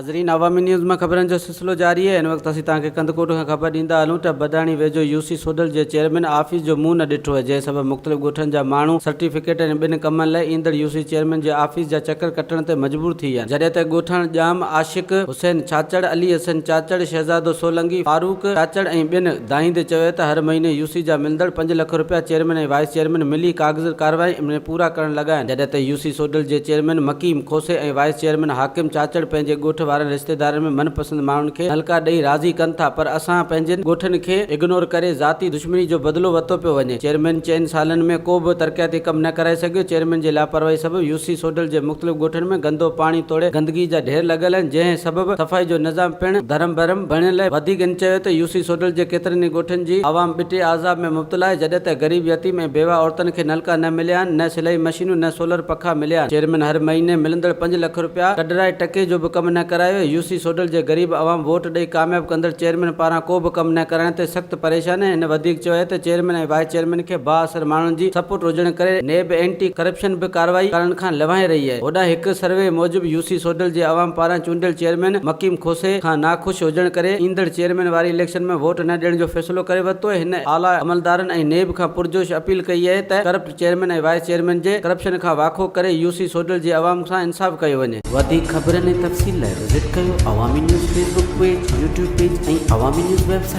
नाज़रीन अवामी न्यूज़ में ख़बरनि जो सिलसिलो जारी है। इन वक्त असीं तव्हांखे कंदकोट खां ख़बर ॾींदा हलूं त बदाणी वेझो यूसी सोडल जे चेयरमैन ऑफिस जो मुंहुं न ॾिठो आहे, जंहिं सबबि मुख़्तलिफ़ ॻोठनि जा माण्हू सर्टिफिकेट ऐं ॿिनि कमनि लाइ ईंदड़ यूसी चेयरमैन जे ऑफिस जा चकर कटण ते मजबूर थी विया, जॾहिं त ॻोठण ॼाम आशिक हुसैन चाचड़, अली हसन चाचड़, शहज़ादो सोलंकी, फारूक चाचड़ ऐं ॿिनि दाहींदे चयो त हर महीने यूसी जा मिलंदड़ 5 लख रुपया चेयरमैन ऐं वाइस चेयरमैन मिली कागज़ कार्रवाई में पूरा करण लॻा आहिनि, जॾहिं त यूसी सोडल जे चेयरमैन मकीम खोसे ऐं वाइस चेयरमैन हाकिम चाचड़ पंहिंजे ॻोठ वारनि रिश्तेदारनि में मनपसंद माण्हुनि खे हल्का ॾेई राज़ी कनि था, पर असां पंहिंजे ॻोठनि खे इग्नोर करे ज़ाती दुश्मनी जो बदिलो वरितो पियो वञे। चेयरमैन 4 सालनि में को बि तरक़ियाती कमु न कराए सघियो। चेयरमैन जे लापरवाही सबबि यूसी सोडल जे मुख़्तलिफ़ ॻोठनि में गंदो पाणी तोड़े गंदगी जा ढेर लॻल आहिनि, जंहिं सबबि सफ़ाई जो निज़ाम पिणु धर्म भरम बणियल आहे। वधीक इन चयो त यूसी सोडल जे केतिरनि ई ॻोठनि जी आवाम बिटे आज़ाब में मुब्तला आहे, जॾहिं त ग़रीब यतीम ऐं बेवा औरतुनि खे नलका न मिलिया आहिनि, न सिलाई मशीनूं, न सोलर पखा मिलिया आहिनि। चेयरमैन हर महीने मिलंदड़ 5 लख रुपया कढराए टके जो बि कमु न करायो। यूसी सोडल जे ग़रीब आवाम वोट ॾेई कामयाब कंदड़ चेयरमैन पारां को बि कमु न करण ते सख़्तु परेशान आहे। हिन वधीक चयो आहे त चेयरमैन ऐं वाइस चेयरमैन खे बाअसर माण्हुनि जी सपोर्ट हुजण करे नेब एंटी करप्शन बि कार्रवाई करण खां लवाए रही आहे। होॾां हिकु सर्वे मूजिबि यूसी सोडल जे आवाम पारां चूंडियल चेयरमैन मकीम खोसे खां नाख़ुशि हुजण करे ईंदड़ चेयरमैन वारी इलेक्शन में वोट न ॾियण जो फ़ैसिलो करे वरितो आहे। हिन आला अमलदारनि ऐं नेब खां पुरजोश अपील कई आहे त करप्ट चेयरमैन ऐं वाइस चेयरमैन जे करप्शन खां वाखो करे यूसी सोडल जे आवाम सां इंसाफ़ कयो वञे। वधीक ख़बरनि ऐं तफ़सील लाइ विज़िट कयो अवामी news Facebook page, YouTube page ऐं अवामी न्यूज़ वेबसाइट।